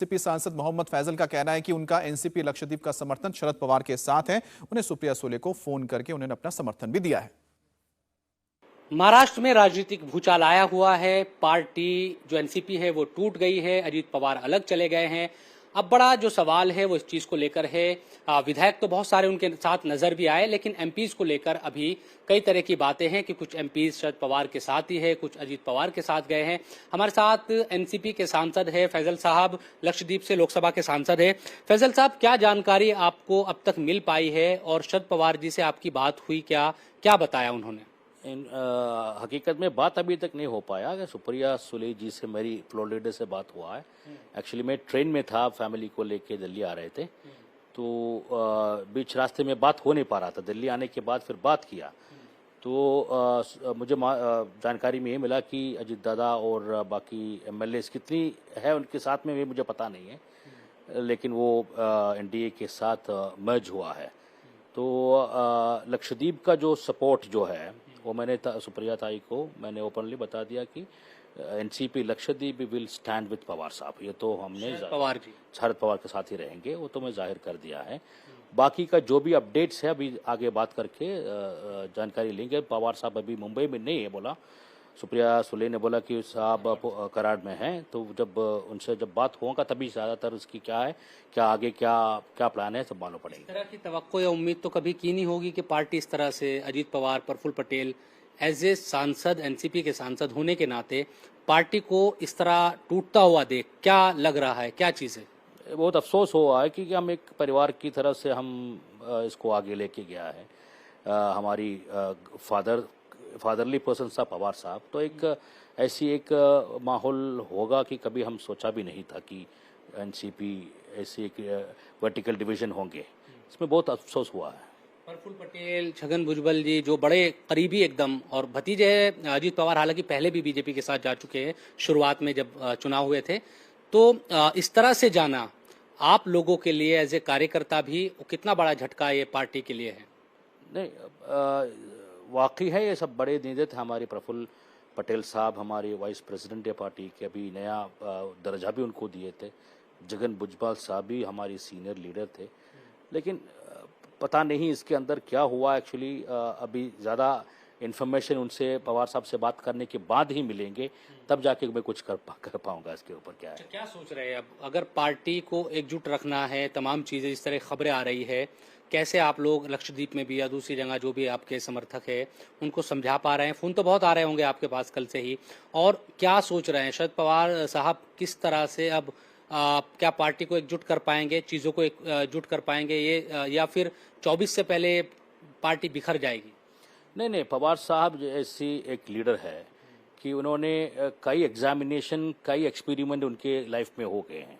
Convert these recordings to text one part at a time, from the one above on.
NCP सांसद मोहम्मद फैजल का कहना है कि उनका एनसीपी लक्षद्वीप का समर्थन शरद पवार के साथ है। उन्हें सुप्रिया सुले को फोन करके उन्होंने अपना समर्थन भी दिया है। महाराष्ट्र में राजनीतिक भूचाल आया हुआ है। पार्टी जो एनसीपी है वो टूट गई है, अजीत पवार अलग चले गए हैं। अब बड़ा जो सवाल है वो इस चीज को लेकर है। विधायक तो बहुत सारे उनके साथ नजर भी आए, लेकिन एमपीज को लेकर अभी कई तरह की बातें हैं कि कुछ एमपीज शरद पवार के साथ ही है, कुछ अजीत पवार के साथ गए हैं। हमारे साथ एनसीपी के सांसद है फैजल साहब, लक्षद्वीप से लोकसभा के सांसद है। फैजल साहब, क्या जानकारी आपको अब तक मिल पाई है और शरद पवार जी से आपकी बात हुई, क्या बताया उन्होंने? हकीकत में बात अभी तक नहीं हो पाया कि सुप्रिया सुले जी से मेरी फ्लोरिडा से बात हुआ है। एक्चुअली मैं ट्रेन में था, फैमिली को लेके दिल्ली आ रहे थे, तो बीच रास्ते में बात हो नहीं पा रहा था। दिल्ली आने के बाद फिर बात किया तो मुझे जानकारी में ये मिला कि अजीत दादा और बाकी एमएलएस कितनी है उनके साथ में, मुझे पता नहीं है, लेकिन वो एनडीए के साथ मर्ज हुआ है। तो लक्षद्वीप का जो सपोर्ट जो है वो मैंने सुप्रिया ताई को मैंने ओपनली बता दिया कि NCP Lakshadweep will stand with Pawar साहब। ये तो हमने शरद पवार के साथ ही रहेंगे, वो तो मैं जाहिर कर दिया है। बाकी का जो भी अपडेट्स है अभी आगे बात करके जानकारी लेंगे। पवार साहब अभी मुंबई में नहीं है, बोला सुप्रिया सुले ने बोला कि साहब कराड़ में हैं, तो जब उनसे जब बात होगा तभी ज़्यादातर उसकी क्या है, क्या आगे क्या प्लान है, सब मालूम पड़ेगा। इस तरह की तवक्को या उम्मीद तो कभी की नहीं होगी कि पार्टी इस तरह से अजीत पवार, प्रफुल्ल पटेल एज ए सांसद, एनसीपी के सांसद होने के नाते पार्टी को इस तरह टूटता हुआ देख क्या लग रहा है, क्या चीज़ है? बहुत अफसोस हुआ है कि हम एक परिवार की तरफ से हम इसको आगे लेके गया है। हमारी फादरली पर्सन साहब पवार साहब, तो एक ऐसी एक माहौल होगा कि कभी हम सोचा भी नहीं था कि एनसीपी ऐसी एक वर्टिकल डिवीजन होंगे। इसमें बहुत अफसोस हुआ है। प्रफुल्ल पटेल, छगन भुजबल जी जो बड़े करीबी एकदम और भतीजे हैं अजीत पवार, हालांकि पहले भी बीजेपी के साथ जा चुके हैं शुरुआत में जब चुनाव हुए थे, तो इस तरह से जाना आप लोगों के लिए एज ए कार्यकर्ता भी कितना बड़ा झटका ये पार्टी के लिए है? नहीं, वाकई है, ये सब बड़े नेता थे हमारे। प्रफुल्ल पटेल साहब हमारे वाइस प्रेसिडेंट है पार्टी के, अभी नया दर्जा भी उनको दिए थे। छगन भुजबल साहब भी हमारे सीनियर लीडर थे, लेकिन पता नहीं इसके अंदर क्या हुआ एक्चुअली। अभी ज़्यादा इन्फॉर्मेशन उनसे पवार साहब से बात करने के बाद ही मिलेंगे, तब जाके मैं कुछ कर पाऊंगा इसके ऊपर क्या है। क्या सोच रहे हैं अब, अगर पार्टी को एकजुट रखना है, तमाम चीज़ें जिस तरह खबरें आ रही है, कैसे आप लोग लक्षद्वीप में भी या दूसरी जगह जो भी आपके समर्थक है उनको समझा पा रहे हैं? फ़ोन तो बहुत आ रहे होंगे आपके पास कल से ही, और क्या सोच रहे हैं शरद पवार साहब किस तरह से अब क्या पार्टी को एकजुट कर पाएंगे, चीज़ों को एकजुट कर पाएंगे ये, या फिर 24 से पहले पार्टी बिखर जाएगी? नहीं, पवार साहब ऐसी एक लीडर है कि उन्होंने कई एग्जामिनेशन, कई एक्सपेरिमेंट उनके लाइफ में हो गए हैं।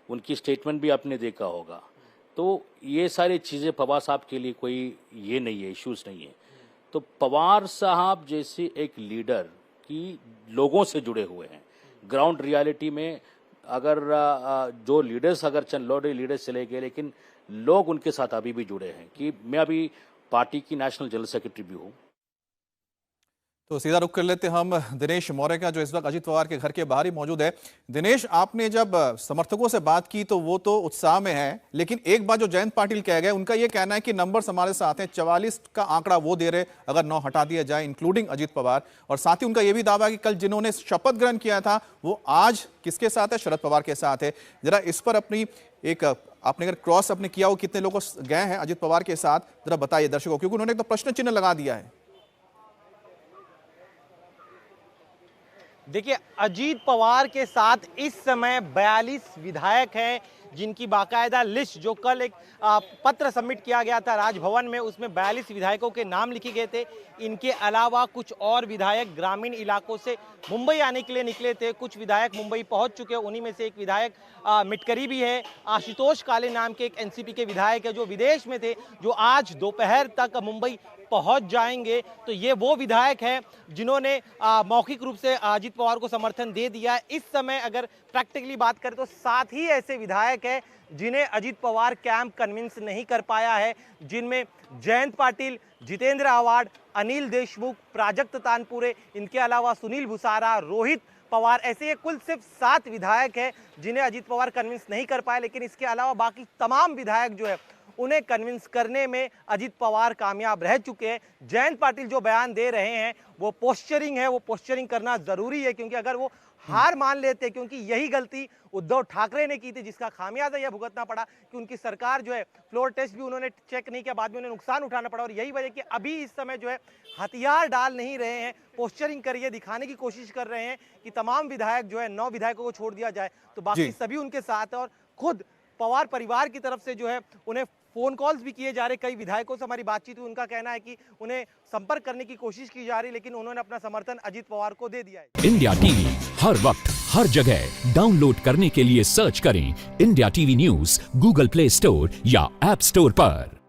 उनकी स्टेटमेंट भी आपने देखा होगा। तो ये सारी चीज़ें पवार साहब के लिए कोई ये नहीं है, इश्यूज नहीं है। तो पवार साहब जैसे एक लीडर की लोगों से जुड़े हुए हैं, ग्राउंड रियलिटी में अगर जो लीडर्स अगर लीडर्स चले गए, लेकिन लोग उनके साथ अभी भी जुड़े हैं। कि मैं अभी पार्टी की नेशनल जनरल सेक्रेटरी भी हूँ। तो सीधा रुख कर लेते हम दिनेश मौर्य का, जो इस वक्त अजीत पवार के घर के बाहर ही मौजूद है। दिनेश, आपने जब समर्थकों से बात की तो वो तो उत्साह में है, लेकिन एक बात जो जयंत पाटिल कह गए, उनका ये कहना है कि नंबर्स हमारे साथ हैं, 44 का आंकड़ा वो दे रहे अगर 9 हटा दिया जाए इंक्लूडिंग अजीत पवार। और साथ ही उनका ये भी दावा है कि कल जिन्होंने शपथ ग्रहण किया था वो आज किसके साथ है? शरद पवार के साथ है। जरा इस पर अपनी एक आपने अगर क्रॉस अपने किया हो, कितने लोग गए हैं अजीत पवार के साथ, जरा बताइए दर्शकों, क्योंकि उन्होंने तो प्रश्न चिन्ह लगा दिया है। देखिए, अजीत पवार के साथ इस समय 42 विधायक हैं, जिनकी बाकायदा लिस्ट जो कल एक पत्र सबमिट किया गया था राजभवन में, उसमें 42 विधायकों के नाम लिखे गए थे। इनके अलावा कुछ और विधायक ग्रामीण इलाकों से मुंबई आने के लिए निकले थे। कुछ विधायक मुंबई पहुंच चुके हैं, उन्हीं में से एक विधायक मिटकरी भी है। आशुतोष काले नाम के एक एनसीपी के विधायक है जो विदेश में थे, जो आज दोपहर तक मुंबई पहुंच जाएंगे। तो ये वो विधायक हैं जिन्होंने मौखिक रूप से अजीत पवार को समर्थन दे दिया है। इस समय अगर प्रैक्टिकली बात करें तो 7 ही ऐसे विधायक हैं जिन्हें अजीत पवार कैंप कन्विंस नहीं कर पाया है, जिनमें जयंत पाटिल, जितेंद्र आव्हाड, अनिल देशमुख, प्राजक्त तानपुरे, इनके अलावा सुनील भुसारा, रोहित पवार। ऐसे ये कुल सिर्फ 7 विधायक हैं जिन्हें अजीत पवार कन्विंस नहीं कर पाए, लेकिन इसके अलावा बाकी तमाम विधायक जो है उन्हें कन्विंस करने में अजीत पवार कामयाब रह चुके हैं। जयंत पाटिल जो बयान दे रहे हैं वो पोस्चरिंग है, वो पोस्चरिंग करना जरूरी है, क्योंकि अगर वो हार मान लेते, क्योंकि यही गलती उद्धव ठाकरे ने की थी जिसका खामियाजा यह भुगतना पड़ा कि उनकी सरकार जो है फ्लोर टेस्ट भी उन्होंने चेक नहीं किया, बाद में उन्हें नुकसान उठाना पड़ा। और यही वजह कि अभी इस समय जो है हथियार डाल नहीं रहे हैं, पोस्चरिंग करिए दिखाने की कोशिश कर रहे हैं कि तमाम विधायक जो है 9 विधायकों को छोड़ दिया जाए तो बाकी सभी उनके साथ है। और खुद पवार परिवार की तरफ से जो है उन्हें फोन कॉल्स भी किए जा रहे, कई विधायकों से हमारी बातचीत हुई, उनका कहना है कि उन्हें संपर्क करने की कोशिश की जा रही, लेकिन उन्होंने अपना समर्थन अजीत पवार को दे दिया है। इंडिया टीवी हर वक्त हर जगह डाउनलोड करने के लिए सर्च करें India TV news Google play store या ऐप स्टोर पर।